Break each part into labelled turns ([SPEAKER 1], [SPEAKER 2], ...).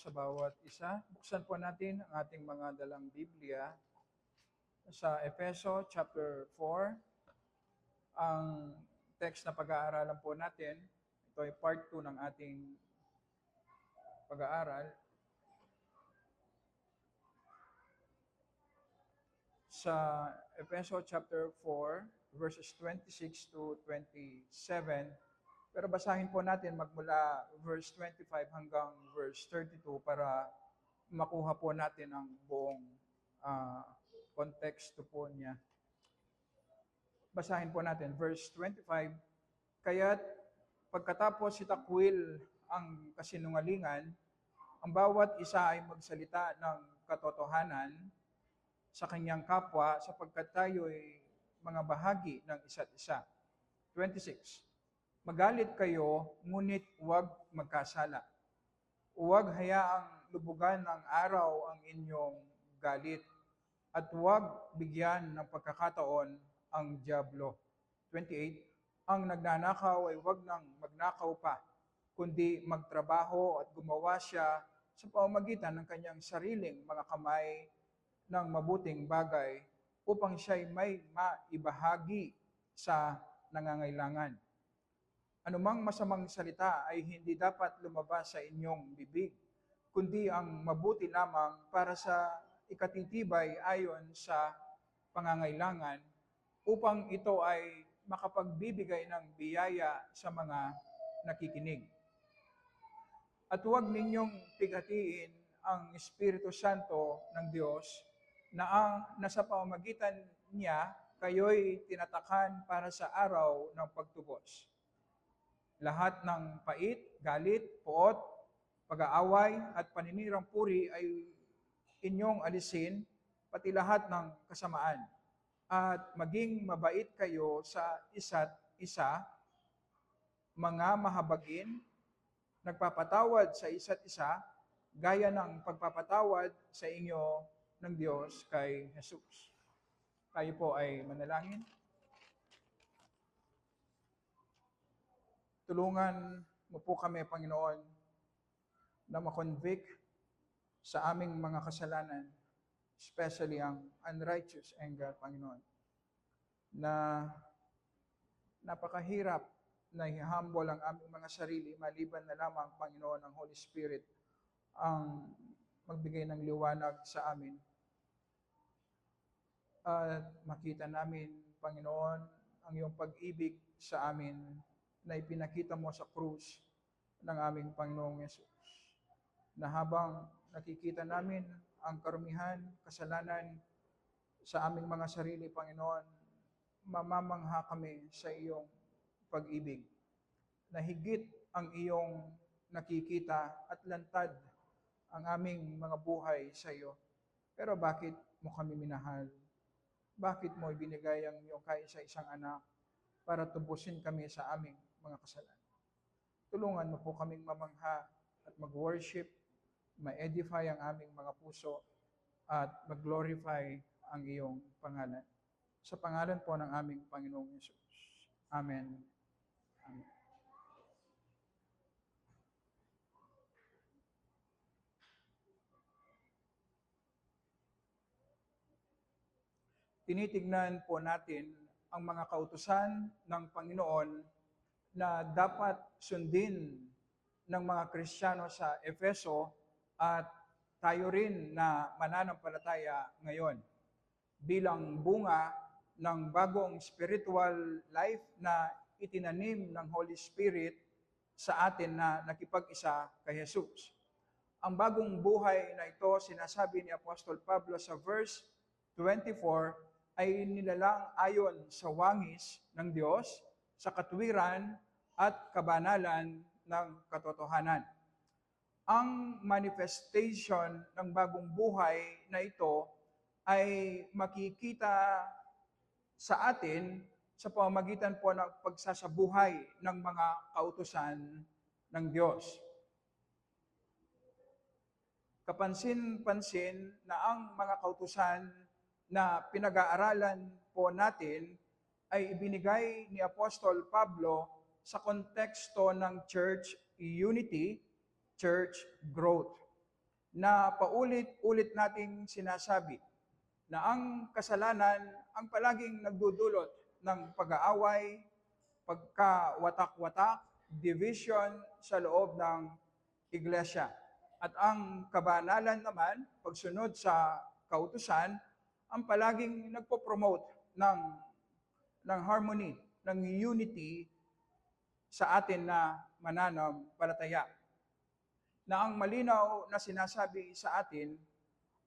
[SPEAKER 1] Sa bawat isa, buksan po natin ang ating mga dalang Biblia sa Efeso chapter 4. Ang text na pag-aaralan po natin, ito ay part 2 ng ating pag-aaral. Sa Efeso chapter 4, verses 26 to 27. Pero basahin po natin magmula verse 25 hanggang verse 32 para makuha po natin ang buong konteksto po niya. Basahin po natin, verse 25, kaya't pagkatapos itakwil ang kasinungalingan, ang bawat isa ay magsalita ng katotohanan sa kanyang kapwa sapagkat tayo ay mga bahagi ng isa't isa. 26, magalit kayo, ngunit huwag magkasala. Huwag hayaang lubugan ng araw ang inyong galit at huwag bigyan ng pagkakataon ang dyablo. 28, ang nagnanakaw ay huwag nang magnakaw pa, kundi magtrabaho at gumawa siya sa pamamagitan ng kanyang sariling mga kamay ng mabuting bagay upang siya'y may maibahagi sa nangangailangan. Anumang masamang salita ay hindi dapat lumabas sa inyong bibig, kundi ang mabuti lamang para sa ikatitibay ayon sa pangangailangan, upang ito ay makapagbibigay ng biyaya sa mga nakikinig. At huwag ninyong pighatiin ang Espiritu Santo ng Diyos na nasa pamamagitan niya kayo'y tinatakan para sa araw ng pagtubos. Lahat ng pait, galit, poot, pag-aaway at paninirang puri ay inyong alisin, pati lahat ng kasamaan. At maging mabait kayo sa isa't isa, mga mahabagin, nagpapatawad sa isa't isa, gaya ng pagpapatawad sa inyo ng Diyos kay Jesus. Tayo po ay manalangin. Tulungan mo po kami, Panginoon, na makonvict sa aming mga kasalanan, especially ang unrighteous anger, Panginoon, na napakahirap na i-humble ang aming mga sarili, maliban na lamang, Panginoon, ang Holy Spirit ang magbigay ng liwanag sa amin. At makita namin, Panginoon, ang iyong pag-ibig sa amin na ipinakita mo sa krus ng aming Panginoong Yesus. Na habang nakikita namin ang karumihan, kasalanan sa aming mga sarili, Panginoon, mamamangha kami sa iyong pag-ibig. Na higit ang iyong nakikita at lantad ang aming mga buhay sa iyo. Pero bakit mo kami minahal? Bakit mo ibinigay ang iyong kaisa-isang anak para tubusin kami sa aming mga kasalanan? Tulungan mo po kaming mamangha at mag-worship, ma-edify ang aming mga puso, at mag-glorify ang iyong pangalan. Sa pangalan po ng aming Panginoong Yesus. Amen. Amen. Tinitignan po natin ang mga kautusan ng Panginoon na dapat sundin ng mga Kristiyano sa Efeso at tayo rin na mananampalataya ngayon bilang bunga ng bagong spiritual life na itinanim ng Holy Spirit sa atin na nakipag-isa kay Jesus. Ang bagong buhay na ito, sinasabi ni Apostol Pablo sa verse 24, ay nilalang ayon sa wangis ng Diyos, sa katuwiran at kabanalan ng katotohanan. Ang manifestation ng bagong buhay na ito ay makikita sa atin sa pamamagitan po ng pagsasabuhay ng mga kautusan ng Diyos. Kapansin-pansin na ang mga kautusan na pinag-aaralan po natin ay ibinigay ni Apostol Pablo sa konteksto ng church unity, church growth. na paulit-ulit nating sinasabi na ang kasalanan ang palaging nagdudulot ng pag-aaway, pagkawatak-watak, division sa loob ng iglesia. At ang kabanalan naman, pagsunod sa kautusan, ang palaging nagpo-promote ng harmony, ng unity sa atin na mananampalataya. Na ang malinaw na sinasabi sa atin,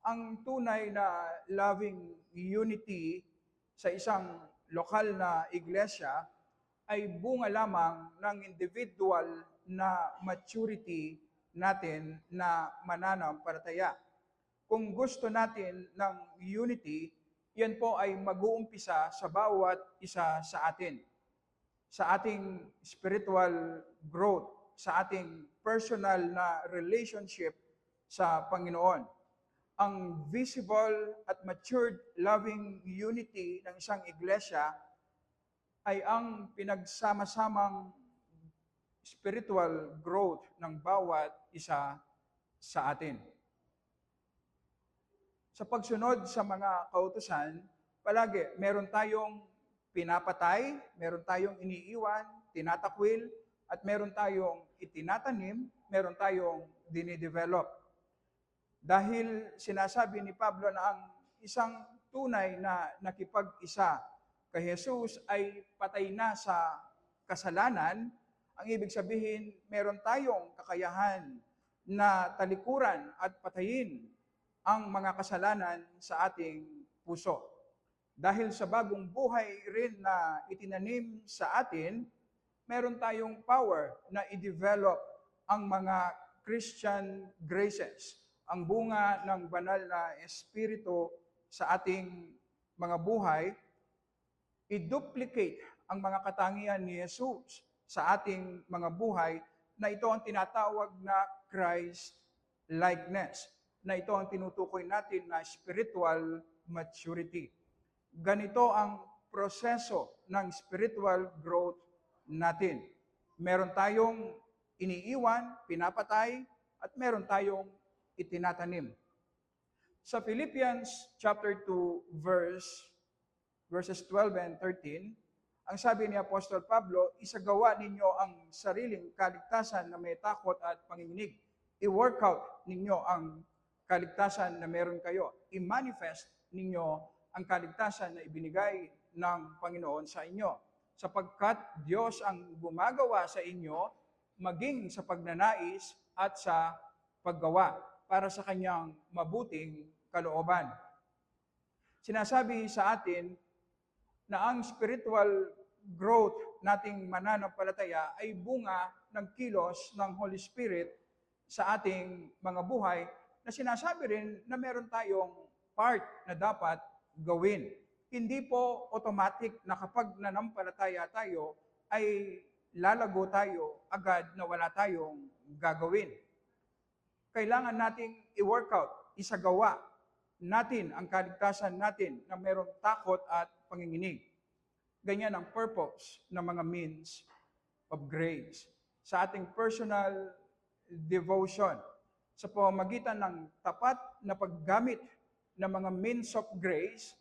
[SPEAKER 1] ang tunay na loving unity sa isang lokal na iglesia ay bunga lamang ng individual na maturity natin na mananampalataya. Kung gusto natin ng unity, yan po ay mag-uumpisa sa bawat isa sa atin. Sa ating spiritual growth, sa ating personal na relationship sa Panginoon. Ang visible at matured loving unity ng isang iglesia ay ang pinagsama-samang spiritual growth ng bawat isa sa atin. Sa pagsunod sa mga kautusan, palagi meron tayong pinapatay, meron tayong iniiwan, tinatakwil, at meron tayong itinatanim, meron tayong dinidevelop. Dahil sinasabi ni Pablo na ang isang tunay na nakipag-isa kay Jesus ay patay na sa kasalanan, ang ibig sabihin, meron tayong kakayahan na talikuran at patayin ang mga kasalanan sa ating puso. Dahil sa bagong buhay rin na itinanim sa atin, meron tayong power na i-develop ang mga Christian graces, ang bunga ng banal na Espiritu sa ating mga buhay, i-duplicate ang mga katangian ni Jesus sa ating mga buhay, na ito ang tinatawag na Christ likeness, na ito ang tinutukoy natin na spiritual maturity. Ganito ang proseso ng spiritual growth natin. Meron tayong iniiwan, pinapatay, at meron tayong itinatanim. Sa Philippians chapter 2 verses 12 and 13, ang sabi ni Apostol Pablo, isagawa ninyo ang sariling kaligtasan na may takot at panginginig. I-work out ninyo ang kaligtasan na meron kayo. I-manifest ninyo ang kaligtasan na ibinigay ng Panginoon sa inyo. Sapagkat Diyos ang gumagawa sa inyo, maging sa pagnanais at sa paggawa para sa kanyang mabuting kalooban. Sinasabi sa atin na ang spiritual growth nating mananampalataya ay bunga ng kilos ng Holy Spirit sa ating mga buhay, na sinasabi rin na meron tayong part na dapat gawin. Hindi po automatic na kapag nanampalataya tayo ay lalago tayo agad na wala tayong gagawin. Kailangan nating i-workout, isagawa natin ang kaligtasan natin na merong takot at panginginig. Ganyan ang purpose ng mga means of grace. Sa ating personal devotion, sa pamamagitan ng tapat na paggamit ng mga means of grace,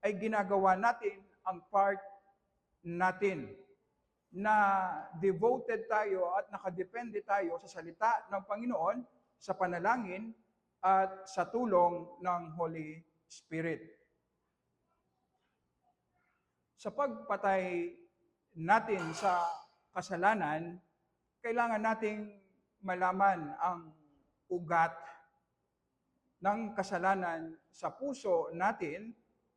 [SPEAKER 1] ay ginagawa natin ang part natin na devoted tayo at nakadepende tayo sa salita ng Panginoon, sa panalangin, at sa tulong ng Holy Spirit. Sa pagpatay natin sa kasalanan, kailangan nating malaman ang ugat ng kasalanan sa puso natin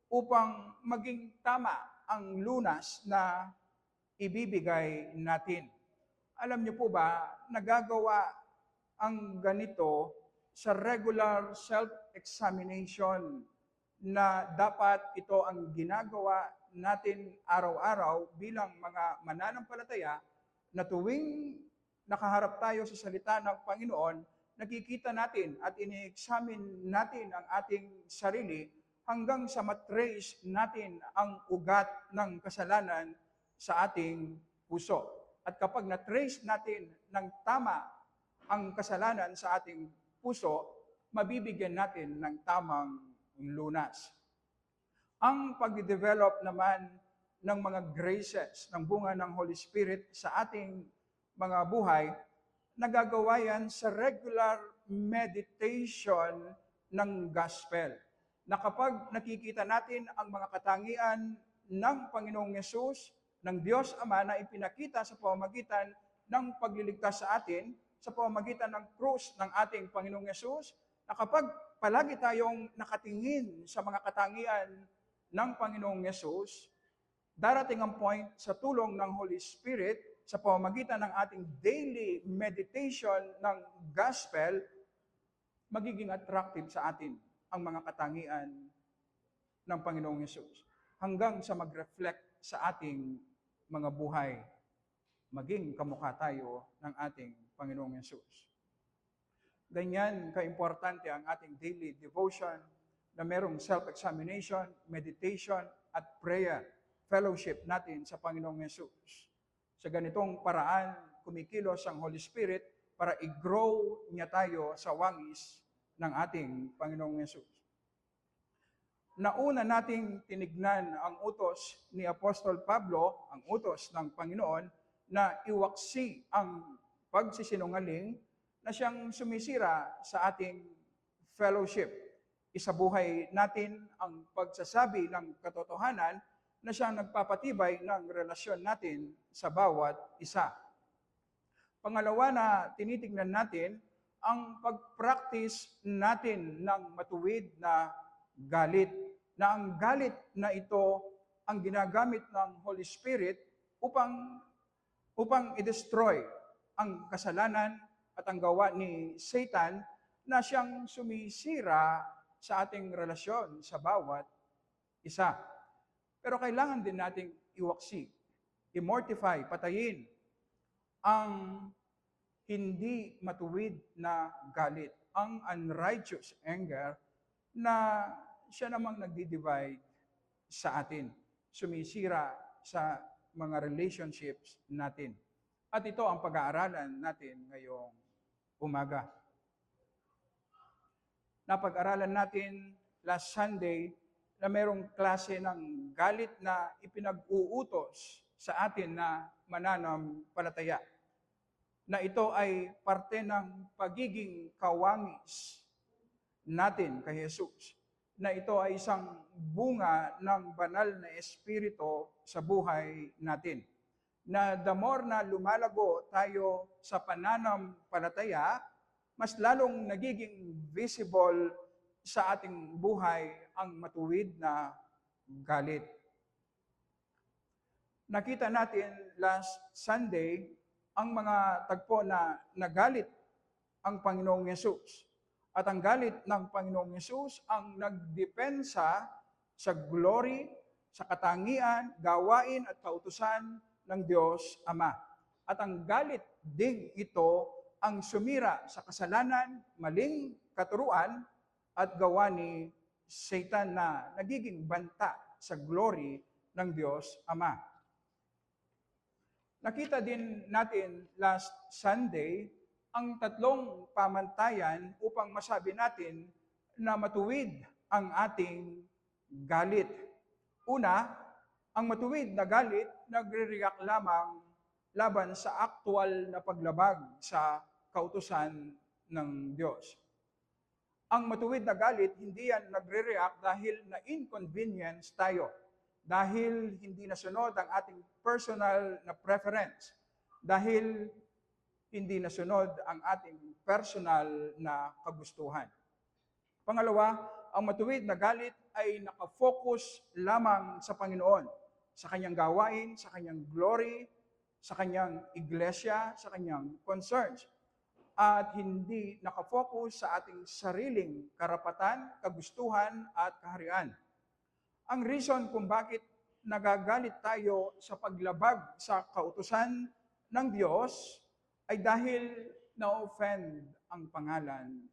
[SPEAKER 1] upang maging tama ang lunas na ibibigay natin. Alam niyo po ba, nagagawa ang ganito sa regular self-examination na dapat ito ang ginagawa natin araw-araw bilang mga mananampalataya, na tuwing nakaharap tayo sa salita ng Panginoon, nakikita natin at ini-examine natin ang ating sarili hanggang sa matrace natin ang ugat ng kasalanan sa ating puso. At kapag na-trace natin ng tama ang kasalanan sa ating puso, mabibigyan natin ng tamang lunas. Ang pag-develop naman ng mga graces, ng bunga ng Holy Spirit sa ating mga buhay, nagagawa yan sa regular meditation ng gospel. Na kapag nakikita natin ang mga katangian ng Panginoong Yesus, ng Diyos Ama na ipinakita sa pamamagitan ng pagliligtas sa atin, sa pamamagitan ng krus ng ating Panginoong Yesus, na kapag palagi tayong nakatingin sa mga katangian ng Panginoong Yesus, darating ang point sa tulong ng Holy Spirit sa pamamagitan ng ating daily meditation ng gospel, magiging attractive sa atin ang mga katangian ng Panginoong Yesus hanggang sa mag-reflect sa ating mga buhay. Maging kamukha tayo ng ating Panginoong Yesus. Ganyan kaimportante ang ating daily devotion na merong self-examination, meditation, at prayer, fellowship natin sa Panginoong Yesus. Sa ganitong paraan, kumikilos ang Holy Spirit para i-grow niya tayo sa wangis ng ating Panginoong Yesus. Nauna nating tinignan ang utos ni Apostol Pablo, ang utos ng Panginoon, na iwaksi ang pagsisinungaling na siyang sumisira sa ating fellowship. Isabuhay natin ang pagsasabi ng katotohanan na siyang nagpapatibay ng relasyon natin sa bawat isa. Pangalawa na tinitingnan natin ang pag-practice natin ng matuwid na galit. Na ang galit na ito ang ginagamit ng Holy Spirit upang i-destroy ang kasalanan at ang gawa ni Satan na siyang sumisira sa ating relasyon sa bawat isa. Pero kailangan din nating iwaksi, i-mortify, patayin ang hindi matuwid na galit, ang unrighteous anger na siya namang nagdi-divide sa atin, sumisira sa mga relationships natin. At ito ang pag-aaralan natin ngayong umaga. Napag-aralan natin last Sunday na mayroong klase ng galit na ipinag-uutos sa atin na mananampalataya. Na ito ay parte ng pagiging kawangis natin kay Jesus. Na ito ay isang bunga ng banal na espiritu sa buhay natin. Na the more na lumalago tayo sa pananampalataya, mas lalong nagiging visible sa ating buhay ang matuwid na galit. Nakita natin last Sunday ang mga tagpo na nagalit ang Panginoong Yesus. At ang galit ng Panginoong Yesus ang nagdepensa sa glory, sa katangian, gawain at kautusan ng Diyos Ama. At ang galit ding ito ang sumira sa kasalanan, maling katuruan at gawa ni Satan na nagiging banta sa glory ng Diyos Ama. Nakita din natin last Sunday ang tatlong pamantayan upang masabi natin na matuwid ang ating galit. Una, ang matuwid na galit nagre-react lamang laban sa aktual na paglabag sa kautusan ng Diyos. Ang matuwid na galit, hindi yan nagre-react dahil na-inconvenience tayo. Dahil hindi nasunod ang ating personal na preference. Dahil hindi nasunod ang ating personal na kagustuhan. Pangalawa, ang matuwid na galit ay nakafocus lamang sa Panginoon, sa kanyang gawain, sa kanyang glory, sa kanyang iglesia, sa kanyang concerns. At hindi nakafocus sa ating sariling karapatan, kagustuhan, at kaharian. Ang reason kung bakit nagagalit tayo sa paglabag sa kautusan ng Diyos ay dahil na-offend ang pangalan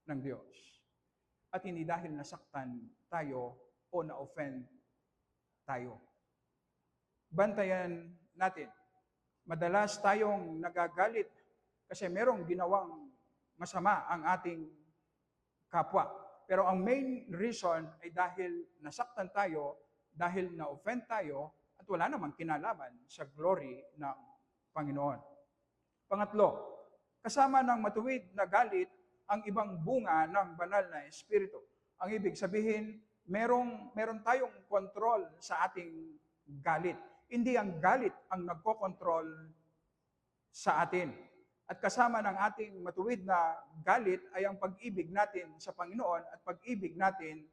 [SPEAKER 1] ng Diyos. At hindi dahil nasaktan tayo o na-offend tayo. Bantayan natin. Madalas tayong nagagalit kasi merong ginawang masama ang ating kapwa. Pero ang main reason ay dahil nasaktan tayo, dahil na-offend tayo, at wala namang kinalaman sa glory ng Panginoon. Pangatlo, kasama ng matuwid na galit ang ibang bunga ng banal na espiritu. Ang ibig sabihin, meron tayong control sa ating galit. Hindi ang galit ang nagko-control sa atin. At kasama ng ating matuwid na galit ay ang pag-ibig natin sa Panginoon at pag-ibig natin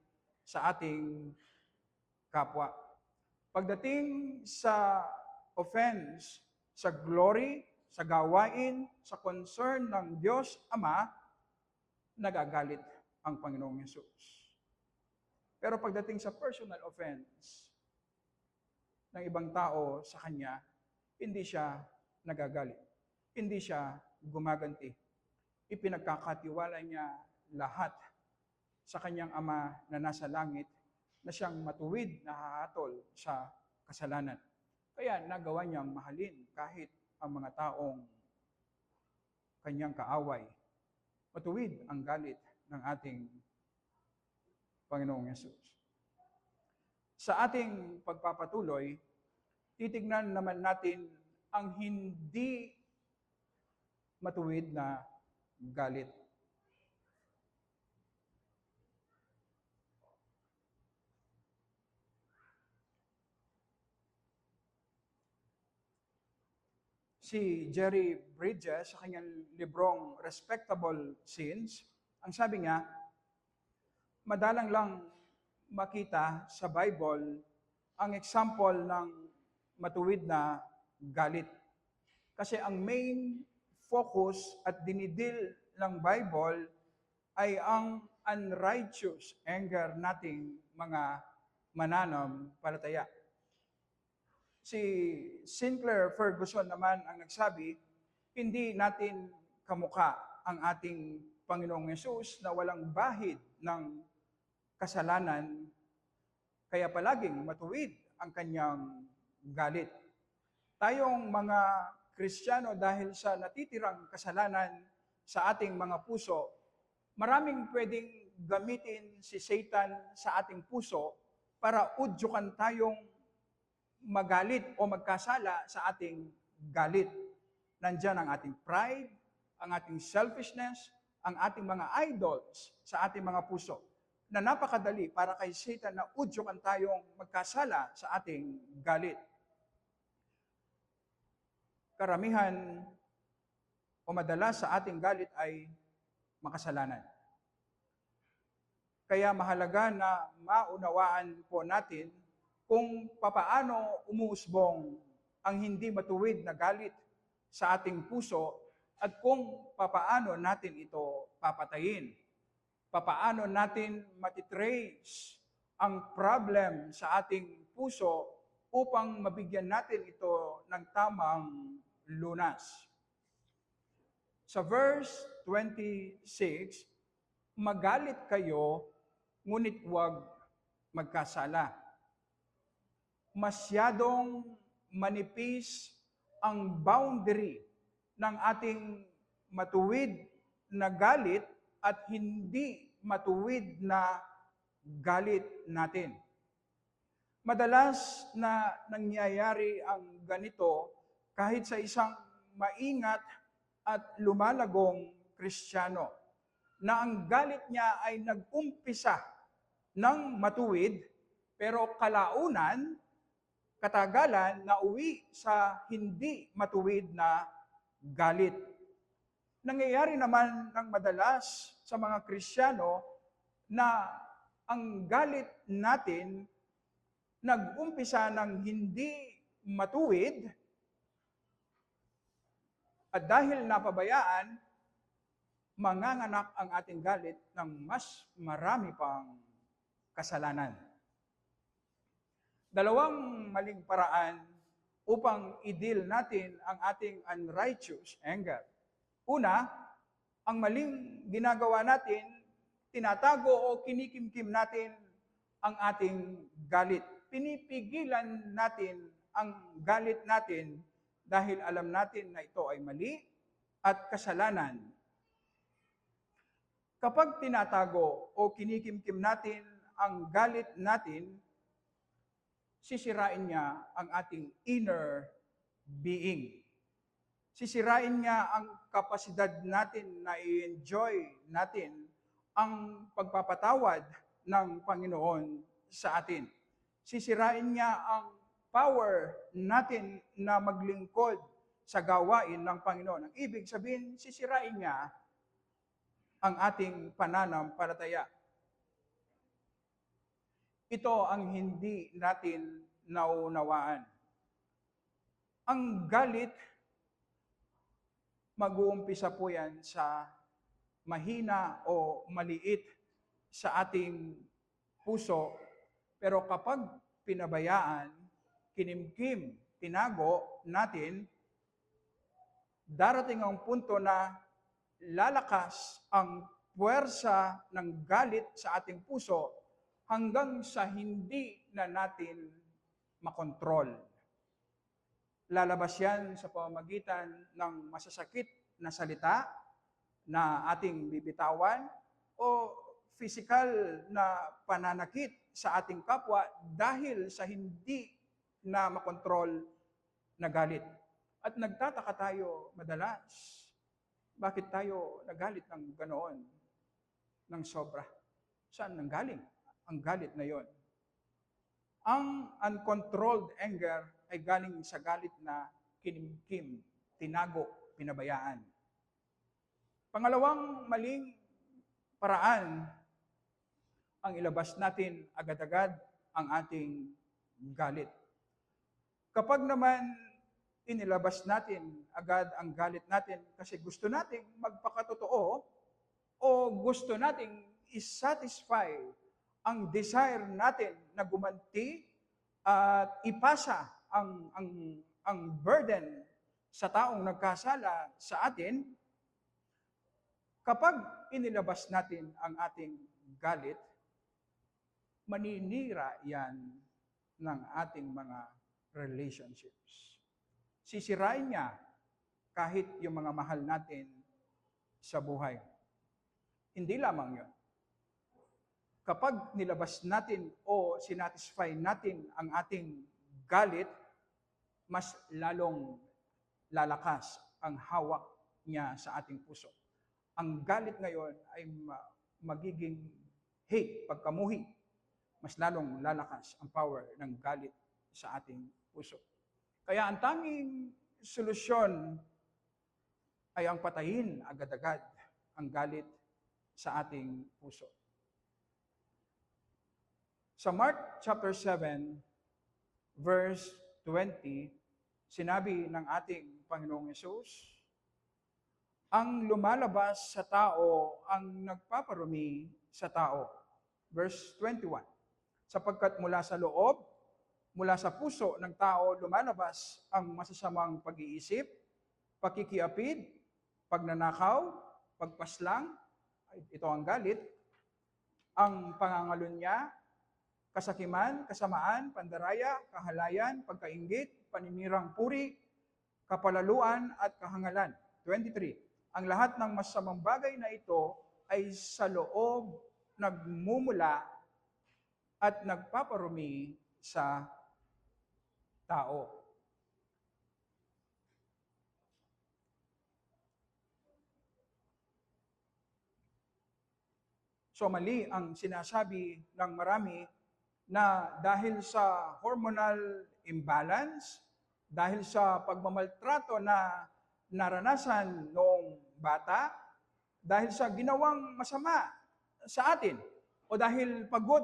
[SPEAKER 1] sa ating kapwa. Pagdating sa offense, sa glory, sa gawain, sa concern ng Diyos Ama, nagagalit ang Panginoong Yesus. Pero pagdating sa personal offense ng ibang tao sa Kanya, hindi siya nagagalit. Hindi siya gumaganti. Ipinagkakatiwala niya lahat sa Kanyang Ama na nasa langit na siyang matuwid na hahatol sa kasalanan. Kaya nagawa niyang mahalin kahit ang mga taong Kanyang kaaway. Matuwid ang galit ng ating Panginoong Yesus. Sa ating pagpapatuloy, titignan naman natin ang hindi matuwid na galit. Si Jerry Bridges, sa kanyang librong Respectable Sins, ang sabi niya, madalang lang makita sa Bible ang example ng matuwid na galit. Kasi ang main focus at dinidil ng Bible ay ang unrighteous anger nating mga mananampalataya. Si Sinclair Ferguson naman ang nagsabi, hindi natin kamukha ang ating Panginoong Yesus na walang bahid ng kasalanan, kaya palaging matuwid ang kanyang galit. Tayong mga Kristiyano, dahil sa natitirang kasalanan sa ating mga puso, maraming pwedeng gamitin si Satan sa ating puso para udyukan tayong magalit o magkasala sa ating galit. Nandiyan ang ating pride, ang ating selfishness, ang ating mga idols sa ating mga puso, na napakadali para kay Satan na udyukan tayong magkasala sa ating galit. Karamihan o madalas sa ating galit ay makasalanan. Kaya mahalaga na maunawaan po natin kung papaano umuusbong ang hindi matuwid na galit sa ating puso at kung papaano natin ito papatayin. Papaano natin matitrace ang problem sa ating puso upang mabigyan natin ito ng tamang lunas. Sa verse 26, magalit kayo, ngunit huwag magkasala. Masyadong manipis ang boundary ng ating matuwid na galit at hindi matuwid na galit natin. Madalas na nangyayari ang ganito kahit sa isang maingat at lumalagong Kristiyano, na ang galit niya ay nag-umpisa ng matuwid, pero kalaunan, katagalan, nauwi sa hindi matuwid na galit. Nangyayari naman ng madalas sa mga Kristiyano na ang galit natin nag-umpisa ng hindi matuwid at dahil napabayaan, manganganak ang ating galit ng mas marami pang kasalanan. Dalawang maling paraan upang i-deal natin ang ating unrighteous anger. Una, ang maling ginagawa natin, tinatago o kinikimkim natin ang ating galit. Pinipigilan natin ang galit natin dahil alam natin na ito ay mali at kasalanan. Kapag tinatago o kinikimkim natin ang galit natin, sisirain niya ang ating inner being. Sisirain niya ang kapasidad natin na i-enjoy natin ang pagpapatawad ng Panginoon sa atin. Sisirain niya ang power natin na maglingkod sa gawain ng Panginoon. Ang ibig sabihin, sisirain niya ang ating pananampalataya. Ito ang hindi natin nauunawaan. Ang galit, mag-uumpisa po yan sa mahina o maliit sa ating puso. Pero kapag pinabayaan, kinimkim, tinago natin, darating ang punto na lalakas ang puwersa ng galit sa ating puso hanggang sa hindi na natin makontrol. Lalabas yan sa pamamagitan ng masasakit na salita na ating bibitawan o physical na pananakit sa ating kapwa dahil sa hindi na makontrol na galit. At nagtataka tayo madalas, bakit tayo nagalit ng ganoon, ng sobra? Saan nanggaling ang galit na yon? Ang uncontrolled anger ay galing sa galit na kinimkim, tinago, pinabayaan. Pangalawang maling paraan ang ilabas natin agad-agad ang ating galit. Kapag naman inilabas natin agad ang galit natin kasi gusto nating magpakatotoo o gusto nating isatisfy ang desire natin na gumanti at ipasa ang burden sa taong nagkasala sa atin, kapag inilabas natin ang ating galit, maninira yan ng ating mga relationships. Sisirain niya kahit yung mga mahal natin sa buhay. Hindi lamang yun. Kapag nilabas natin o sinatisfy natin ang ating galit, mas lalong lalakas ang hawak niya sa ating puso. Ang galit ngayon ay magiging hate, pagkamuhi. Mas lalong lalakas ang power ng galit sa ating puso. Kaya ang tanging solusyon ay ang patayin agad-agad ang galit sa ating puso. Sa Mark chapter 7, verse 20, sinabi ng ating Panginoong Yesus, ang lumalabas sa tao ang nagpaparumi sa tao. Verse 21, sapagkat mula sa loob, mula sa puso ng tao lumalabas ang masasamang pag-iisip, pakikiapid, pagnanakaw, pagpaslang, ito ang galit, ang pangangalunya, kasakiman, kasamaan, pandaraya, kahalayan, pagkainggit, paninirang puri, kapalaluan at kahangalan. 23. Ang lahat ng masamang bagay na ito ay sa loob nagmumula at nagpaparumi sa tao. So mali ang sinasabi ng marami na dahil sa hormonal imbalance, dahil sa pagmamaltrato na naranasan noong bata, dahil sa ginawang masama sa atin, o dahil pagod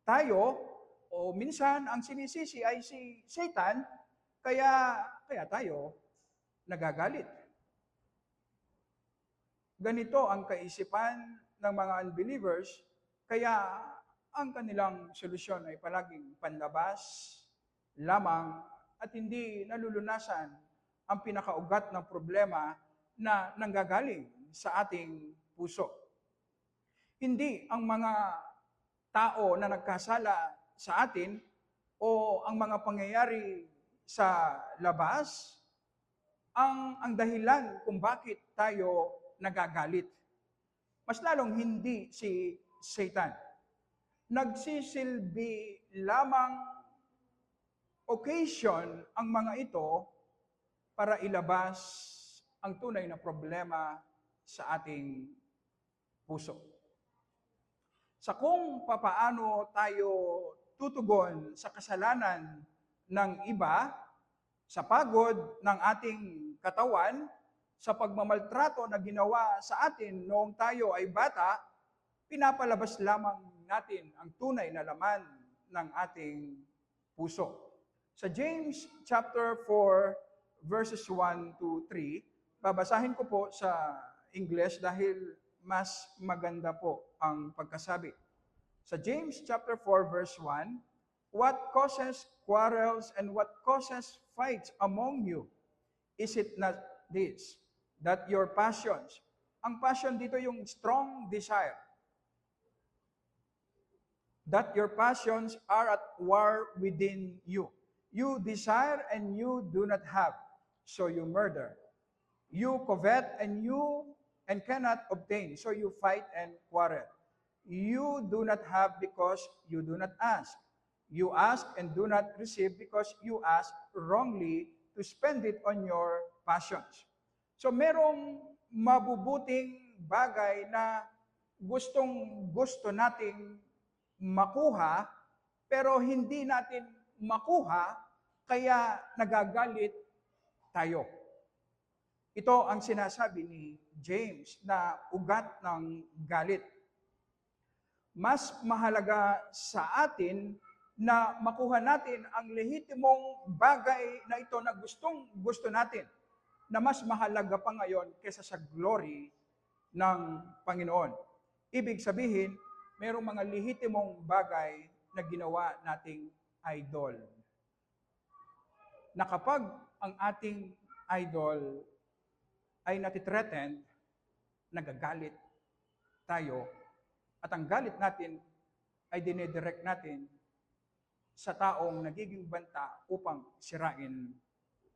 [SPEAKER 1] tayo, o minsan ang sinisisi ay si Satan, kaya tayo nagagalit. Ganito ang kaisipan ng mga unbelievers, kaya ang kanilang solusyon ay palaging panlabas lamang at hindi nalulunasan ang pinakaugat ng problema na nanggagaling sa ating puso. Hindi ang mga tao na nagkasala sa atin o ang mga pangyayari sa labas ang dahilan kung bakit tayo nagagalit. Mas lalong hindi si Satan. Nagsisilbi lamang occasion ang mga ito para ilabas ang tunay na problema sa ating puso. Sa kung papaano tayo tutugon sa kasalanan ng iba, sa pagod ng ating katawan, sa pagmamaltrato na ginawa sa atin noong tayo ay bata, pinapalabas lamang natin ang tunay na laman ng ating puso. Sa James chapter 4 verses 1 to 3, babasahin ko po sa English dahil mas maganda po ang pagkasabi. Sa James chapter 4 verse 1, what causes quarrels and what causes fights among you? Is it not this, that your passions, ang passion dito yung strong desire, that your passions are at war within you. You desire and you do not have, so you murder. You covet and cannot obtain, so you fight and quarrel. You do not have because you do not ask. You ask and do not receive because you ask wrongly to spend it on your passions. So merong mabubuting bagay na gusto nating makuha, pero hindi natin makuha, kaya nagagalit tayo. Ito ang sinasabi ni James na ugat ng galit. Mas mahalaga sa atin na makuha natin ang lehitimong bagay na ito na gusto natin, na mas mahalaga pa ngayon kaysa sa glory ng Panginoon. Ibig sabihin, mayroong mga lehitimong bagay na ginawa nating idol. Na kapag ang ating idol ay natithreaten, nagagalit tayo, at ang galit natin ay dinedirect natin sa taong nagiging banta upang sirain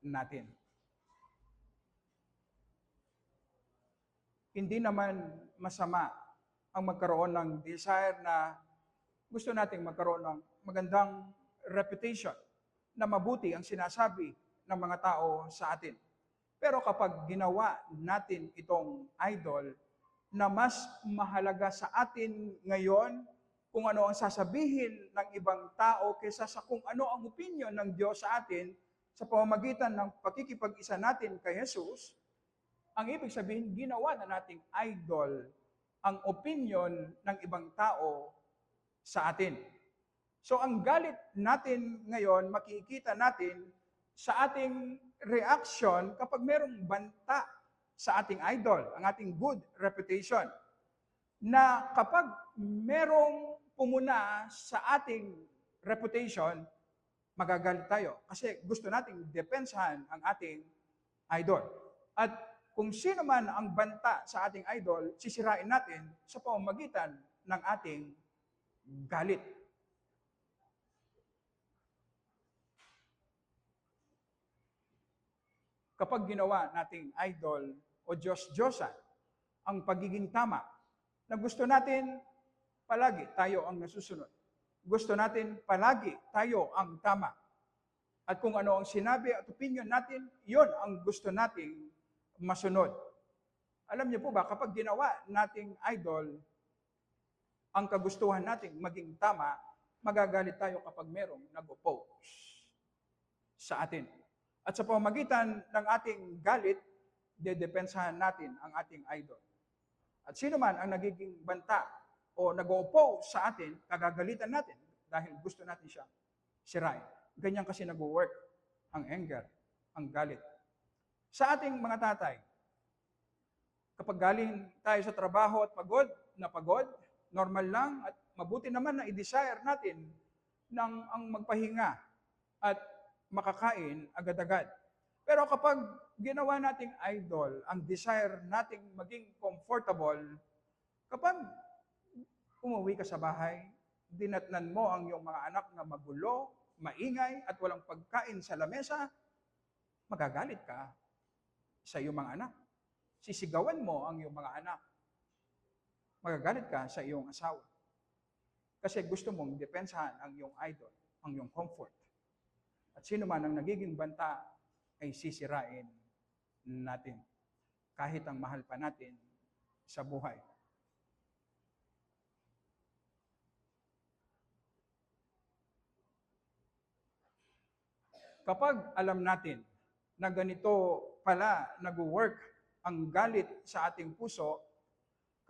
[SPEAKER 1] natin. Hindi naman masama ang magkaroon ng desire na gusto nating magkaroon ng magandang reputation, na mabuti ang sinasabi ng mga tao sa atin. Pero kapag ginawa natin itong idol, na mas mahalaga sa atin ngayon kung ano ang sasabihin ng ibang tao kaysa sa kung ano ang opinion ng Diyos sa atin sa pamamagitan ng pakikipag-isa natin kay Jesus, ang ibig sabihin, ginawa na nating idol ang opinion ng ibang tao sa atin. So ang galit natin ngayon, makikita natin sa ating reaction kapag merong banta sa ating idol, ang ating good reputation. Na kapag merong pumuna sa ating reputation, magagalit tayo kasi gusto nating depensahan ang ating idol. At kung sino man ang banta sa ating idol, sisirain natin sa pamamagitan ng ating galit. Kapag ginawa nating idol o Diyos-Diyosan ang pagiging tama, na gusto natin palagi tayo ang nasusunod. Gusto natin palagi tayo ang tama. At kung ano ang sinabi at opinion natin, yon ang gusto nating masunod. Alam niyo po ba, kapag ginawa nating idol ang kagustuhan nating maging tama, magagalit tayo kapag merong nag-oppose sa atin. At sa pamamagitan ng ating galit, dedepensahan natin ang ating idol. At sino man ang nagiging banta o nag-oppose sa atin, kagagalitan natin dahil gusto natin siya sirain. Ganyan kasi nag-work ang anger, ang galit. Sa ating mga tatay, kapag galing tayo sa trabaho at pagod, normal lang at mabuti naman na i-desire natin ng ang magpahinga at makakain agad-agad. Pero kapag ginawa nating idol, ang desire nating maging comfortable, kapag umuwi ka sa bahay, dinatnan mo ang iyong mga anak na magulo, maingay, at walang pagkain sa lamesa, magagalit ka sa iyong mga anak. Sisigawan mo ang iyong mga anak. Magagalit ka sa iyong asawa. Kasi gusto mong depensahan ang iyong idol, ang iyong comfort. At sino man ang nagiging banta ay sisirain natin. Kahit ang mahal pa natin sa buhay. Kapag alam natin na ganito pala nag-work ang galit sa ating puso,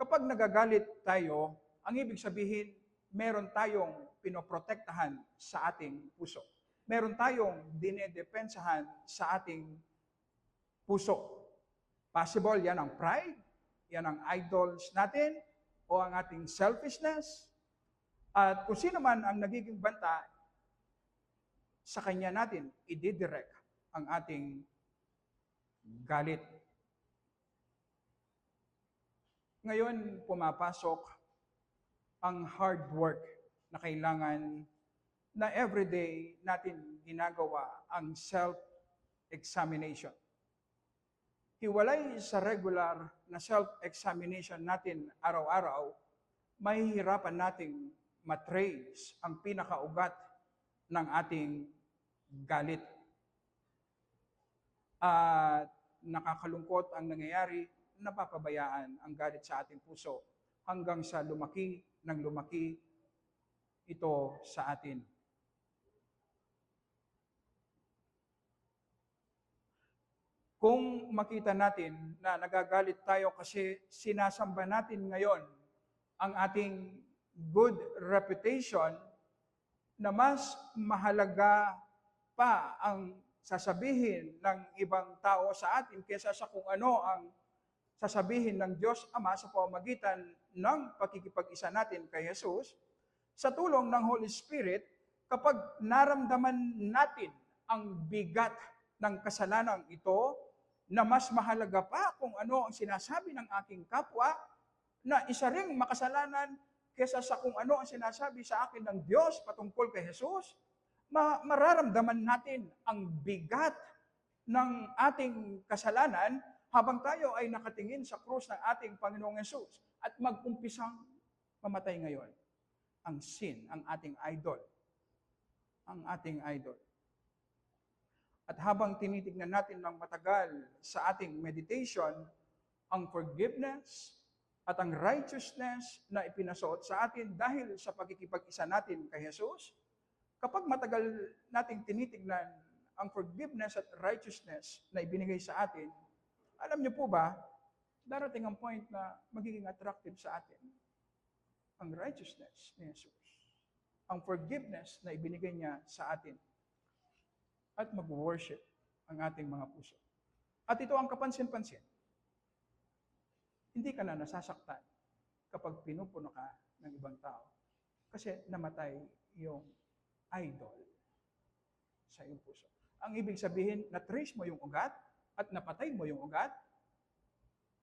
[SPEAKER 1] kapag nagagalit tayo, ang ibig sabihin, meron tayong pinoprotektahan sa ating puso. Meron tayong dinedepensahan sa ating puso. Possible yan ang pride, yan ang idols natin, o ang ating selfishness. At kung sino man ang nagiging banta, sa kanya natin i-direct ang ating galit. Ngayon, pumapasok ang hard work na kailangan na everyday natin ginagawa ang self-examination. Hiwalay sa regular na self-examination natin araw-araw, mahihirapan nating matrace ang pinakaugat ng ating galit. At nakakalungkot ang nangyayari, napapabayaan ang galit sa ating puso hanggang sa lumaki ng lumaki ito sa atin. Kung makita natin na nagagalit tayo kasi sinasamba natin ngayon ang ating good reputation, na mas mahalaga pa ang sasabihin ng ibang tao sa atin kaysa sa kung ano ang sasabihin ng Diyos Ama sa pamamagitan ng pakikipag-isa natin kay Jesus, sa tulong ng Holy Spirit, kapag naramdaman natin ang bigat ng kasalanan ito, na mas mahalaga pa kung ano ang sinasabi ng aking kapwa, na isa ring makasalanan kesa sa kung ano ang sinasabi sa akin ng Diyos patungkol kay Jesus, mararamdaman natin ang bigat ng ating kasalanan habang tayo ay nakatingin sa krus ng ating Panginoong Jesus at mag-umpisang mamatay ngayon. Ang sin, ang ating idol. Ang ating idol. At habang tinitignan natin ng matagal sa ating meditation, ang forgiveness at ang righteousness na ipinasuot sa atin dahil sa pagkikipag-isa natin kay Jesus, kapag matagal nating tinitignan ang forgiveness at righteousness na ibinigay sa atin, alam niyo po ba, darating ang point na magiging attractive sa atin ang righteousness ni Jesus, ang forgiveness na ibinigay niya sa atin, at mag-worship ang ating mga puso. At ito ang kapansin-pansin. Hindi ka na nasasaktan kapag pinupuno ka ng ibang tao kasi namatay yung idol sa iyong puso. Ang ibig sabihin, na-trace mo yung ugat at napatay mo yung ugat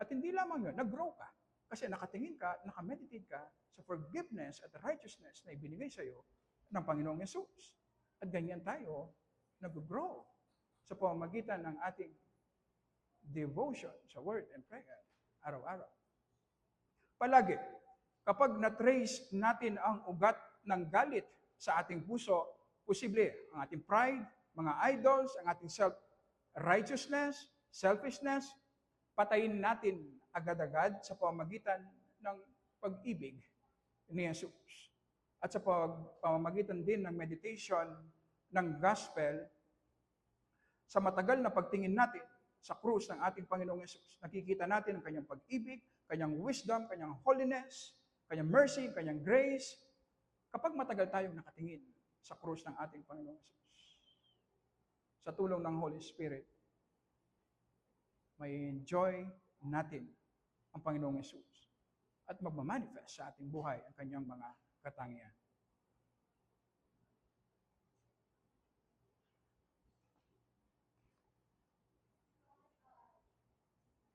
[SPEAKER 1] at hindi lamang yun, nag-grow ka kasi nakatingin ka, nakameditate ka sa forgiveness at righteousness na ibinigay sa iyo ng Panginoong Yesus. At ganyan tayo nag-grow sa pamamagitan ng ating devotion sa word and prayer araw-araw. Palagi, kapag na-trace natin ang ugat ng galit sa ating puso, posible ang ating pride, mga idols, ang ating self-righteousness, selfishness, patayin natin agad-agad sa pamamagitan ng pag-ibig ni Jesus. At sa pamamagitan din ng meditation ng gospel, sa matagal na pagtingin natin sa krus ng ating Panginoong Yesus, nakikita natin ang kanyang pag-ibig, kanyang wisdom, kanyang holiness, kanyang mercy, kanyang grace, kapag matagal tayong nakatingin sa krus ng ating Panginoong Yesus. Sa tulong ng Holy Spirit, may enjoy natin ang Panginoong Yesus at magmamanifest sa ating buhay ang kanyang mga katangian.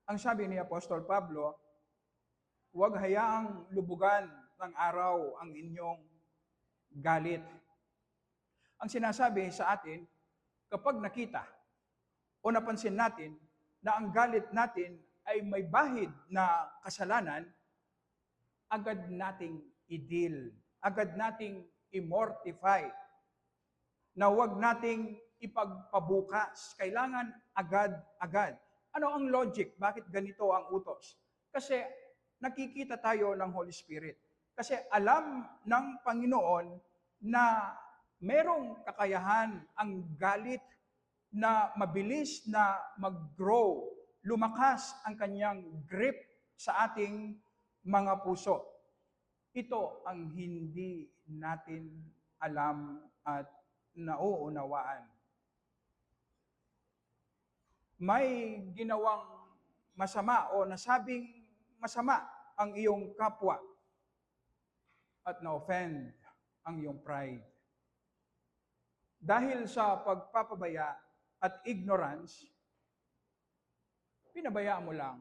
[SPEAKER 1] Ang sabi ni Apostol Pablo, huwag hayaang lubugan ng araw ang inyong galit. Ang sinasabi sa atin, kapag nakita o napansin natin na ang galit natin ay may bahid na kasalanan, agad nating i-deal, agad nating i-mortify, na huwag nating ipagpabukas. Kailangan agad-agad. Ano ang logic? Bakit ganito ang utos? Kasi nakikita tayo ng Holy Spirit. Kasi alam ng Panginoon na merong kakayahan ang galit na mabilis na mag-grow, lumakas ang kanyang grip sa ating mga puso. Ito ang hindi natin alam at nauunawaan. May ginawang masama o nasabing masama ang iyong kapwa at na-offend ang iyong pride. Dahil sa pagpapabaya at ignorance, pinabayaan mo lang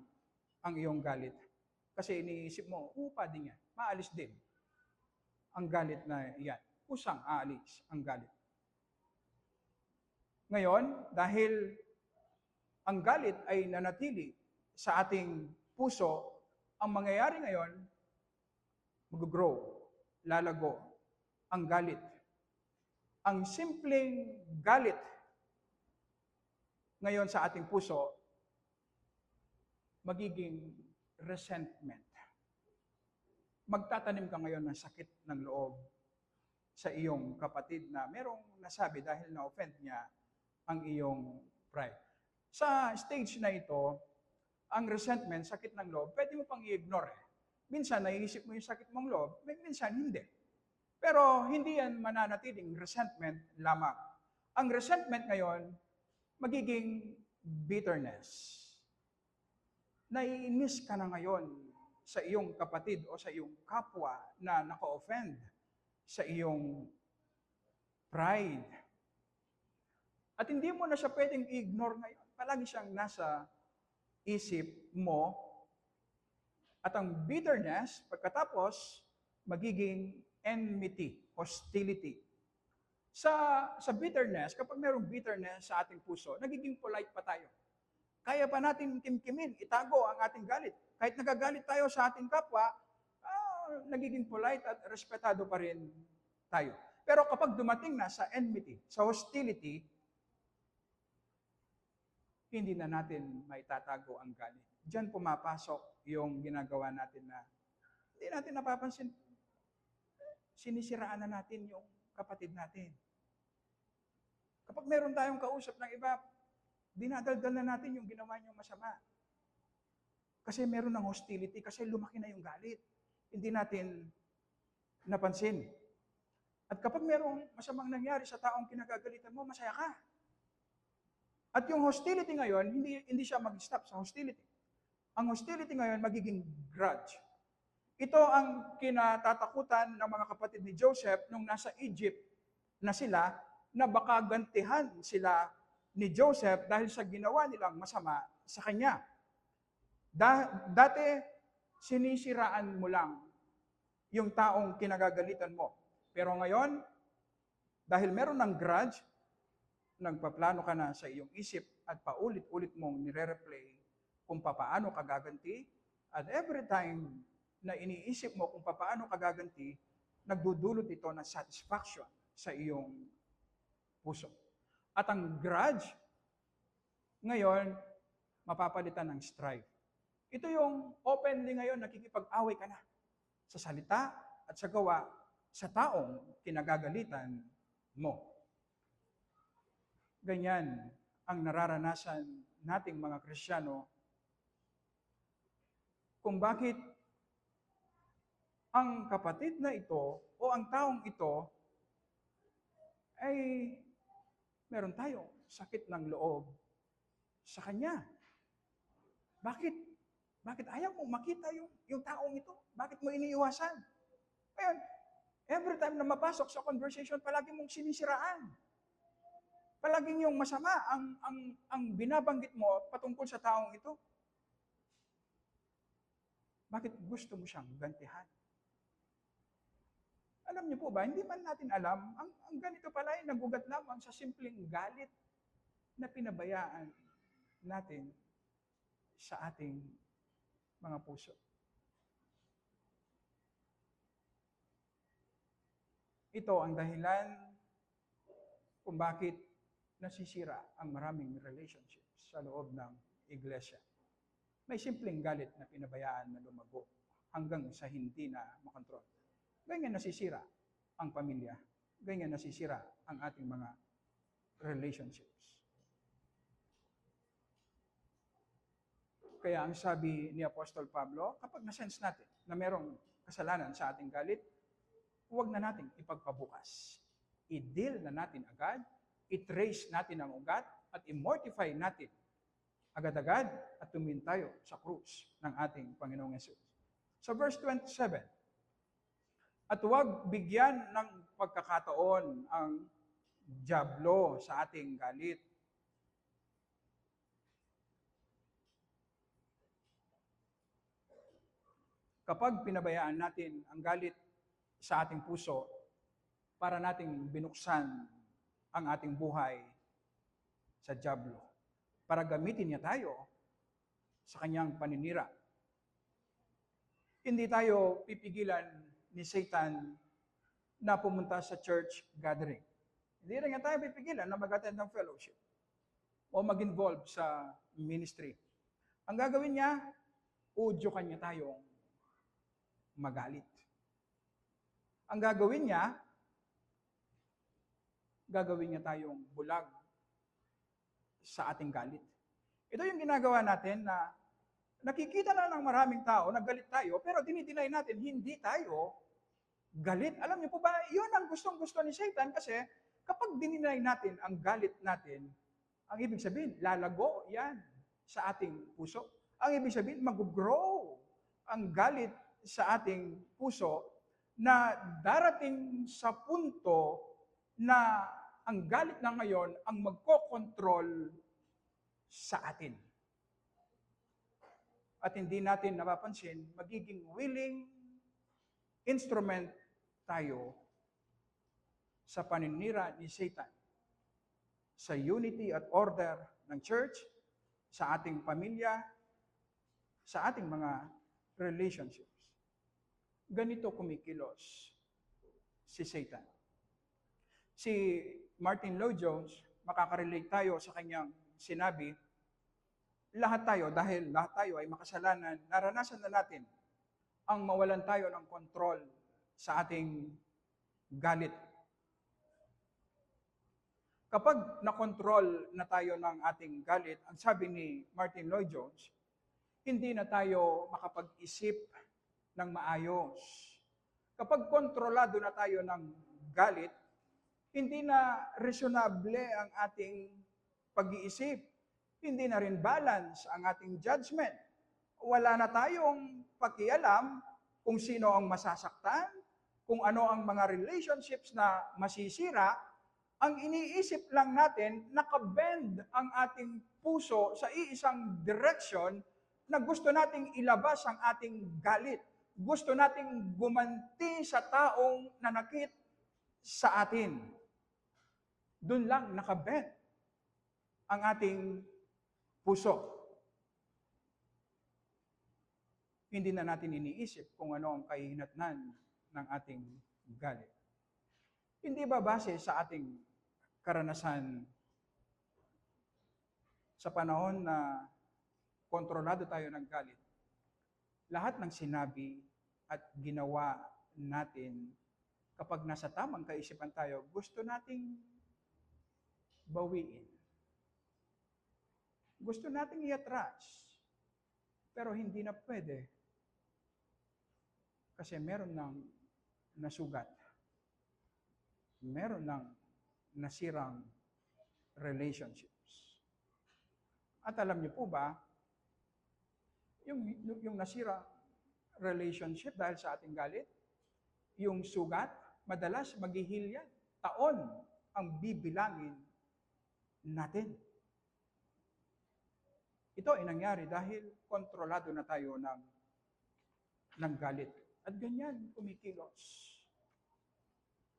[SPEAKER 1] ang iyong galit. Kasi iniisip mo, upa din yan, maalis din ang galit na yan. Kusang aalis ang galit. Ngayon, dahil ang galit ay nanatili sa ating puso, ang mangyayari ngayon, mag-grow, lalago ang galit. Ang simpleng galit ngayon sa ating puso, magiging resentment. Magtatanim ka ngayon ng sakit ng loob sa iyong kapatid na merong nasabi dahil na-offend niya ang iyong pride. Sa stage na ito, ang resentment, sakit ng loob, pwede mo pang i-ignore. Minsan, naiisip mo yung sakit mong loob, minsan hindi. Pero hindi yan mananatiling resentment lamang. Ang resentment ngayon, magiging bitterness. Naiinis ka na ngayon sa iyong kapatid o sa iyong kapwa na naka-offend sa iyong pride. At hindi mo na siya pwedeng i-ignore ngayon. Palagi siyang nasa isip mo. At ang bitterness, pagkatapos, magiging enmity, hostility. Sa bitterness, kapag mayroong bitterness sa ating puso, nagiging polite pa tayo. Kaya pa natin kimkimin, itago ang ating galit. Kahit nagagalit tayo sa ating kapwa, nagiging polite at respetado pa rin tayo. Pero kapag dumating na sa enmity, sa hostility, hindi na natin maitatago ang galit. Diyan pumapasok yung ginagawa natin na hindi natin napapansin. Sinisiraan na natin yung kapatid natin. Kapag meron tayong kausap ng iba, dinadaldal na natin yung ginawa niyong masama. Kasi meron ng hostility, kasi lumaki na yung galit. Hindi natin napansin. At kapag merong masamang nangyari sa taong kinagagalitan mo, masaya ka. At yung hostility ngayon, hindi siya mag-stop sa hostility. Ang hostility ngayon, magiging grudge. Ito ang kinatatakutan ng mga kapatid ni Joseph nung nasa Egypt na sila, na baka gantihan sila ni Joseph dahil sa ginawa nilang masama sa kanya. Dati, sinisiraan mo lang yung taong kinagagalitan mo. Pero ngayon, dahil meron ng grudge, nagpaplano ka na sa iyong isip at paulit-ulit mong nire-replay kung paano ka gaganti, at every time na iniisip mo kung paano ka gaganti, nagdudulot ito ng satisfaction sa iyong puso. At ang grudge, ngayon, mapapalitan ng strife. Ito yung openly ngayon, nakikipag-away ka na sa salita at sa gawa sa taong kinagagalitan mo. Ganyan ang nararanasan nating mga Kristiyano kung bakit ang kapatid na ito o ang taong ito ay meron tayong sakit ng loob sa kanya. Bakit? Bakit ayaw mong makita yung taong ito? Bakit mo iniiwasan? Ngayon, every time na mapasok sa conversation, palagi mong sinisiraan. Palaging yung masama ang binabanggit mo patungkol sa taong ito. Bakit gusto mo siyang gantihan? Alam niyo po ba, hindi man natin alam, ang ganito pala ay nagugat lamang sa simpleng galit na pinabayaan natin sa ating mga puso. Ito ang dahilan kung bakit nasisira ang maraming relationships sa loob ng iglesia. May simpleng galit na pinabayaan na lumago hanggang sa hindi na makontrol. Ganyan nasisira ang pamilya. Ganyan nasisira ang ating mga relationships. Kaya ang sabi ni Apostol Pablo, kapag na-sense natin na merong kasalanan sa ating galit, huwag na nating ipagpabukas. I-deal na natin agad, i-trace natin ang ugat, at i-mortify natin agad-agad at tumingin tayo sa krus ng ating Panginoong Yesus. So verse 27, at huwag bigyan ng pagkakataon ang dyablo sa ating galit. Kapag pinabayaan natin ang galit sa ating puso para nating binuksan ang ating buhay sa dyablo, para gamitin niya tayo sa kanyang paninira, hindi tayo pipigilan ni Satan na pumunta sa church gathering. Hindi rin nga tayo pipigilan na mag-attend ng fellowship o mag-involve sa ministry. Ang gagawin niya, udyukan niya tayong magalit. Ang gagawin niya tayong bulag sa ating galit. Ito yung ginagawa natin na nakikita na ng maraming tao, naggalit tayo, pero dinideny natin, hindi tayo galit. Alam niyo po ba, yun ang gustong-gusto ni Satan kasi kapag dinideny natin ang galit natin, ang ibig sabihin, lalago yan sa ating puso. Ang ibig sabihin, mag-grow ang galit sa ating puso na darating sa punto na ang galit na ngayon ang magkokontrol sa atin. At hindi natin napapansin, magiging willing instrument tayo sa paninira ni Satan sa unity at order ng church, sa ating pamilya, sa ating mga relationships. Ganito kumikilos si Satan. Si Martin Lloyd-Jones, makakarelate tayo sa kanyang sinabi, lahat tayo, dahil lahat tayo ay makasalanan, naranasan na natin ang mawalan tayo ng kontrol sa ating galit. Kapag nakontrol na tayo ng ating galit, ang sabi ni Martin Lloyd-Jones, hindi na tayo makapag-isip ng maayos. Kapag kontrolado na tayo ng galit, hindi na reasonable ang ating pag-iisip. Hindi na rin balance ang ating judgment. Wala na tayong pakialam kung sino ang masasaktan, kung ano ang mga relationships na masisira. Ang iniisip lang natin, nakabend ang ating puso sa iisang direction na gusto nating ilabas ang ating galit. Gusto nating gumanti sa taong nanakit sa atin. Doon lang nakabend ang ating puso. Hindi na natin iniisip kung ano ang kahihinatnan ng ating galit. Hindi ba base sa ating karanasan sa panahon na kontrolado tayo ng galit, lahat ng sinabi at ginawa natin kapag nasa tamang kaisipan tayo, gusto nating bawiin. Gusto nating iatras. Pero hindi na pwede. Kasi meron ng nasugat. Meron ng nasirang relationships. At alam niyo po ba, yung nasira relationship dahil sa ating galit, yung sugat, madalas maghihil yan. Taon ang bibilangin natin. Ito ay nangyari dahil kontrolado na tayo ng galit. At ganyan kumikilos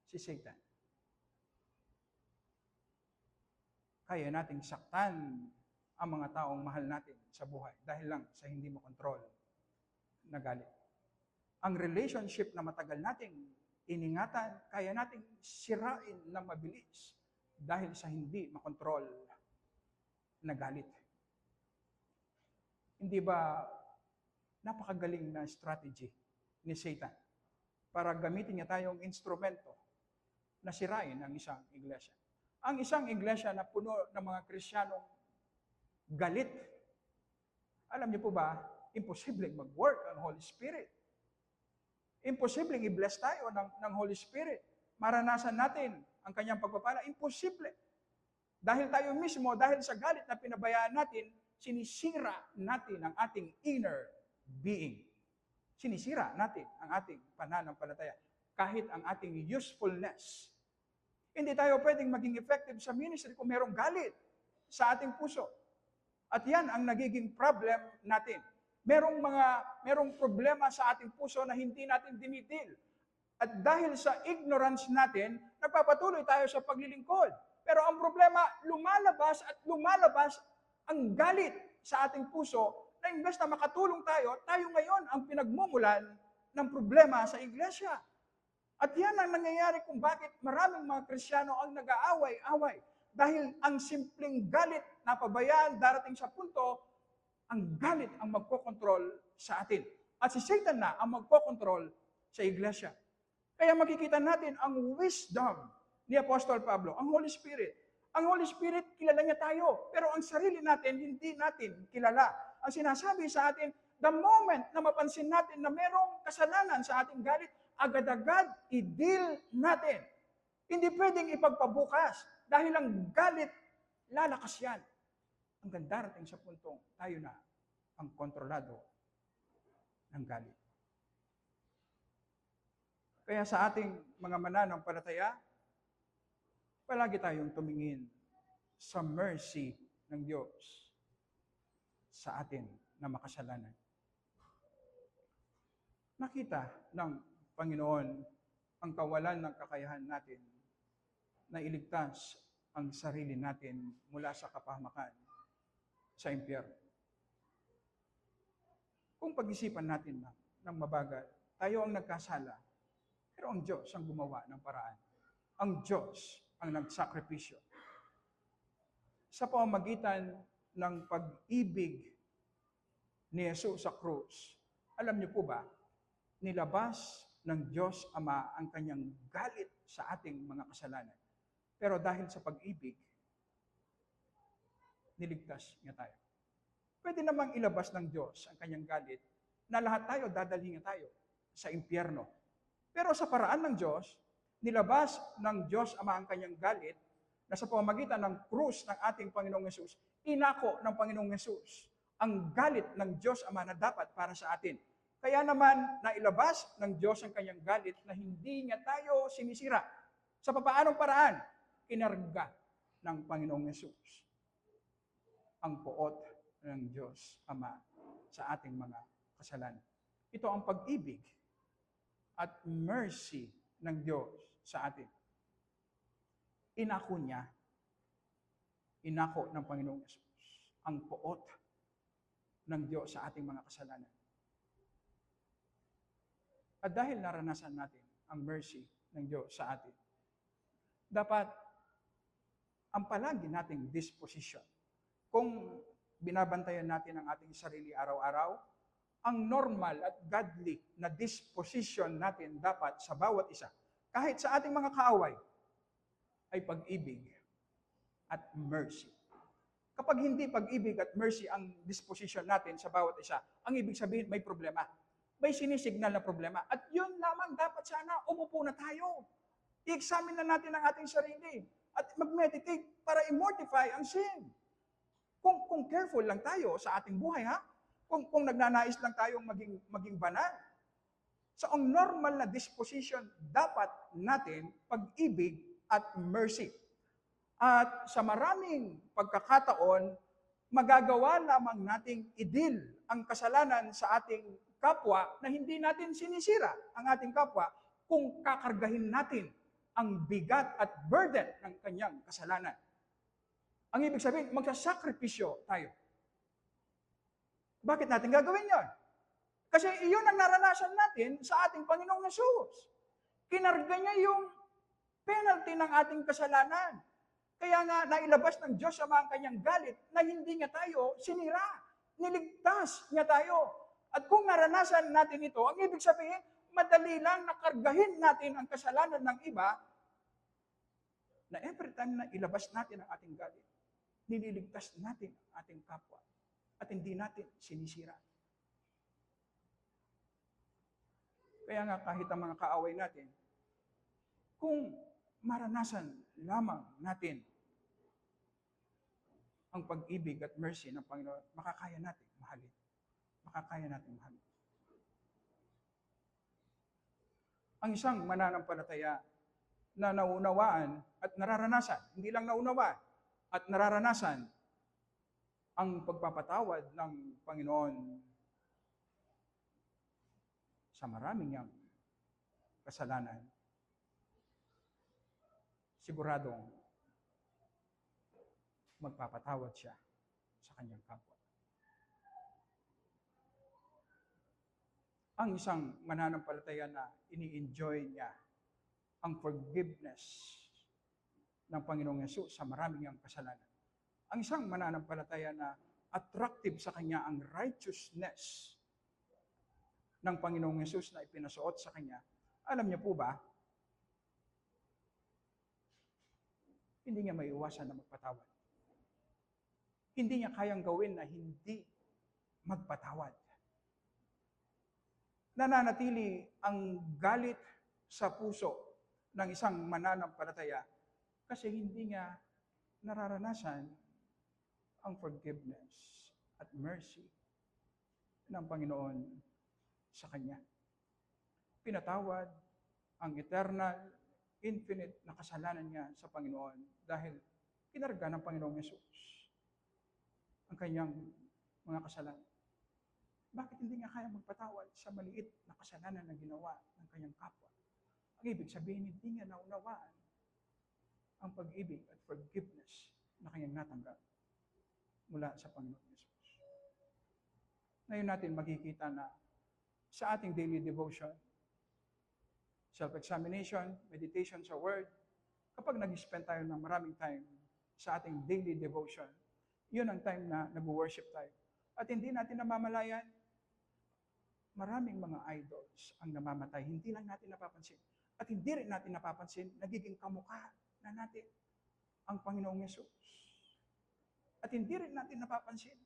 [SPEAKER 1] si Satan. Kaya nating saktan ang mga taong mahal natin sa buhay dahil lang sa hindi mo kontrol na galit. Ang relationship na matagal nating iningatan, kaya nating sirain ng mabilis dahil sa hindi makontrol na galit. Hindi ba napakagaling na strategy ni Satan para gamitin niya tayong instrumento na sirain ang isang iglesia? Ang isang iglesia na puno ng mga Kristiyanong galit, alam niyo po ba, imposibleng mag-work ang Holy Spirit. Imposibleng i-bless tayo ng Holy Spirit. Maranasan natin ang kanyang pagpapala. Imposible. Dahil tayo mismo, dahil sa galit na pinabayaan natin, sinisira natin ang ating inner being. Sinisira natin ang ating pananampalataya. Kahit ang ating usefulness. Hindi tayo pwedeng maging effective sa ministry kung merong galit sa ating puso. At yan ang nagiging problem natin. Merong problema sa ating puso na hindi natin dinidil. At dahil sa ignorance natin, nagpapatuloy tayo sa paglilingkod. Pero ang problema, lumalabas at lumalabas ang galit sa ating puso na imbes na makatulong tayo ngayon ang pinagmumulan ng problema sa iglesia. At yan ang nangyayari kung bakit maraming mga Kristiyano ang nag-aaway-away. Dahil ang simpleng galit na pabayaan darating sa punto, ang galit ang magkokontrol sa atin. At si Satan na ang magkokontrol sa iglesia. Kaya makikita natin ang wisdom ni Apostol Pablo, ang Holy Spirit. Ang Holy Spirit, kilala niya tayo. Pero ang sarili natin, hindi natin kilala. Ang sinasabi sa atin, the moment na mapansin natin na merong kasalanan sa ating galit, agad-agad i-deal natin. Hindi pwedeng ipagpabukas dahil ang galit, lalakas yan. Hanggang darating sa puntong tayo na ang kontrolado ng galit. Kaya sa ating mga mananampalataya, palagi tayong tumingin sa mercy ng Diyos sa atin na makasalanan. Nakita ng Panginoon ang kawalan ng kakayahan natin na iligtas ang sarili natin mula sa kapahamakan sa impyerno. Kung pag-isipan natin ng mabagal, tayo ang nagkasala, pero ang Diyos ang gumawa ng paraan. Ang Diyos ang nagsakripisyo. Sa pamamagitan ng pag-ibig ni Jesus sa krus, alam niyo po ba, nilabas ng Diyos Ama ang kanyang galit sa ating mga kasalanan. Pero dahil sa pag-ibig, niligtas niya tayo. Pwede namang ilabas ng Diyos ang kanyang galit na lahat tayo dadalhin tayo sa impyerno. Pero sa paraan ng Diyos, nilabas ng Diyos Ama ang kanyang galit na sa pamamagitan ng krus ng ating Panginoong Hesus, inako ng Panginoong Hesus ang galit ng Diyos Ama na dapat para sa atin. Kaya naman, nailabas ng Diyos ang kanyang galit na hindi niya tayo sinisira. Sa papaanong paraan? Kinarga ng Panginoong Hesus ang poot ng Diyos Ama sa ating mga kasalanan. Ito ang pag-ibig at mercy ng Diyos sa atin. Inako niya, inako ng Panginoong Hesus ang poot ng Diyos sa ating mga kasalanan. At dahil naranasan natin ang mercy ng Diyos sa atin, dapat ang palagi nating disposition. Kung binabantayan natin ang ating sarili araw-araw, ang normal at godly na disposition natin dapat sa bawat isa, kahit sa ating mga kaaway, ay pag-ibig at mercy. Kapag hindi pag-ibig at mercy ang disposition natin sa bawat isa, ang ibig sabihin may problema. May sinisignal na problema. At yun lamang dapat sana, umupo na tayo. I-examine na natin ang ating sarili. At mag-meditate para i-mortify ang sin. Kung careful lang tayo sa ating buhay, ha? Kung nagnanais lang tayong maging banal. So ang normal na disposition dapat natin pag-ibig at mercy. At sa maraming pagkakataon, magagawa lamang nating i-deal ang kasalanan sa ating kapwa na hindi natin sinisira ang ating kapwa kung kakargahin natin ang bigat at burden ng kanyang kasalanan. Ang ibig sabihin, magsasakripisyo tayo. Bakit natin gagawin yon? Kasi iyon ang naranasan natin sa ating Panginoong Hesus. Kinarga niya yung penalty ng ating kasalanan. Kaya nga nailabas ng Diyos sa mga kanyang galit na hindi niya tayo sinira. Niligtas niya tayo. At kung naranasan natin ito, ang ibig sabihin, madali lang nakargahin natin ang kasalanan ng iba na every time na ilabas natin ang ating galit, nililigtas natin ang ating kapwa at hindi natin sinisira. Kaya nga kahit ang mga kaaway natin, kung maranasan lamang natin ang pag-ibig at mercy ng Panginoon, makakaya natin mahalin. Makakaya natin mahalin. Ang isang mananampalataya na naunawaan at nararanasan, hindi lang naunawaan at nararanasan ang pagpapatawad ng Panginoon sa maraming niyang kasalanan, siguradong magpapatawad siya sa kanyang kapwa. Ang isang mananampalataya na ini-enjoy niya ang forgiveness ng Panginoong Yesus sa maraming niyang kasalanan. Ang isang mananampalataya na attractive sa kanya ang righteousness ng Panginoong Yesus na ipinasuot sa kanya. Alam niyo po ba, hindi niya maiiwasan na magpatawad. Hindi niya kayang gawin na hindi magpatawad. Nananatili ang galit sa puso ng isang mananampalataya kasi hindi niya nararanasan ang forgiveness at mercy ng Panginoon sa kanya. Pinatawad ang eternal, infinite na kasalanan niya sa Panginoon dahil kinarga ng Panginoong Yesus ang kanyang mga kasalanan. Bakit hindi niya kaya magpatawad sa maliit na kasalanan na ginawa ng kanyang kapwa? Ang ibig sabihin, hindi niya naunawaan ang pag-ibig at forgiveness na kanyang natanggap mula sa Panginoon Yesus. Ngayon natin makikita na sa ating daily devotion, self-examination, meditation sa Word, kapag nag-spend tayo ng maraming time sa ating daily devotion, yun ang time na nag-worship tayo. At hindi natin namamalayan, maraming mga idols ang namamatay. Hindi lang natin napapansin. At hindi rin natin napapansin, nagiging kamukha na natin ang Panginoong Yesus. At hindi rin natin napapansin,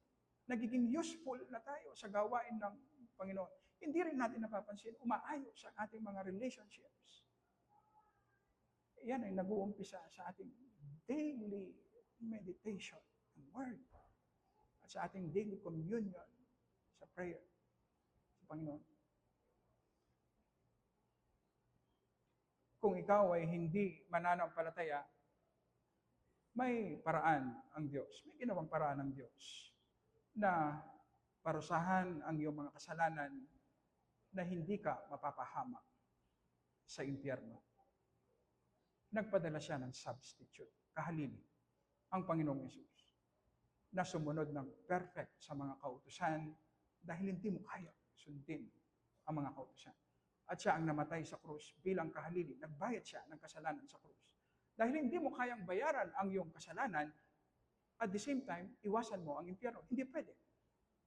[SPEAKER 1] nagiging useful na tayo sa gawain ng Panginoon. Hindi rin natin napapansin, umaayos sa ating mga relationships. Yan ay nag-uumpisa sa ating daily meditation ng Word at sa ating daily communion sa prayer sa Panginoon. Kung ikaw ay hindi mananampalataya, may paraan ang Diyos. May ginawang paraan ng Diyos na parusahan ang iyong mga kasalanan na hindi ka mapapahamak sa impyerno. Nagpadala siya ng substitute, kahalili, ang Panginoong Yesus, na sumunod ng perfect sa mga kautusan dahil hindi mo kaya sundin ang mga kautusan. At siya ang namatay sa krus bilang kahalili. Nagbayad siya ng kasalanan sa krus. Dahil hindi mo kayang bayaran ang iyong kasalanan, at the same time, iwasan mo ang impyerno. Hindi pwede.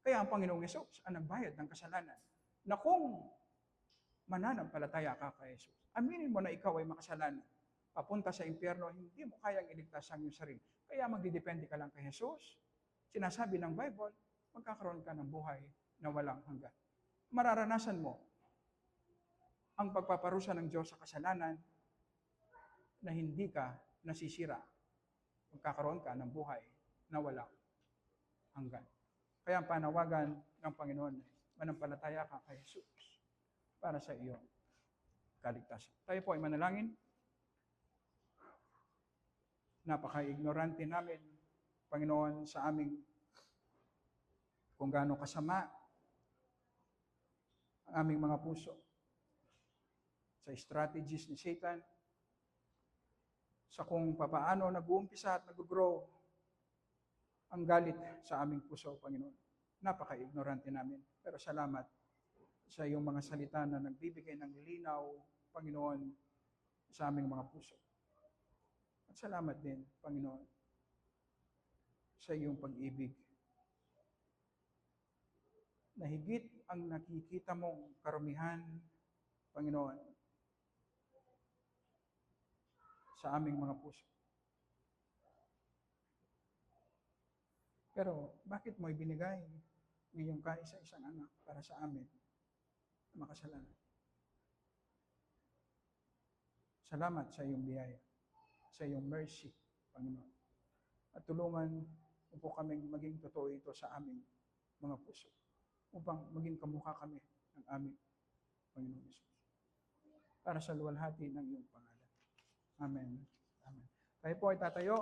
[SPEAKER 1] Kaya ang Panginoong Yesus ang nagbayad ng kasalanan. Na kung mananampalataya ka kay Jesus, aminin mo na ikaw ay makasalanan. Papunta sa impyerno, hindi mo kayang iligtas ang iyong sarili. Kaya magdidepende ka lang kay Jesus. Sinasabi ng Bible, magkakaroon ka ng buhay na walang hanggan. Mararanasan mo ang pagpaparusa ng Diyos sa kasalanan na hindi ka nasisira. Magkakaroon ka ng buhay na walang hanggan. Kaya ang panawagan ng Panginoon, manampalataya ka kay Jesus para sa iyong kaligtasan. Tayo po ay manalangin. Napaka-ignorante namin, Panginoon, sa aming kung gaano kasama ang aming mga puso sa strategies ni Satan, sa kung papaano nag-uumpisa at nag-grow ang galit sa aming puso, Panginoon. Napaka-ignorante namin. Pero salamat sa iyong mga salita na nagbibigay ng linaw, Panginoon, sa aming mga puso. At salamat din, Panginoon, sa iyong pag-ibig na higit ang nakikita mong karumihan, Panginoon, sa aming mga puso. Pero bakit mo ibinigay ang iyong kaisa-isang anak para sa amin na makasalanan? Salamat sa iyong biyaya, sa iyong mercy, Panginoon. At tulungan mo po kaming maging totoo ito sa aming mga puso upang maging kamukha kami ng aming Panginoon Jesus. Para sa luwalhati ng iyong pangalan. Amen. Amen. Tayo po ay tatayo.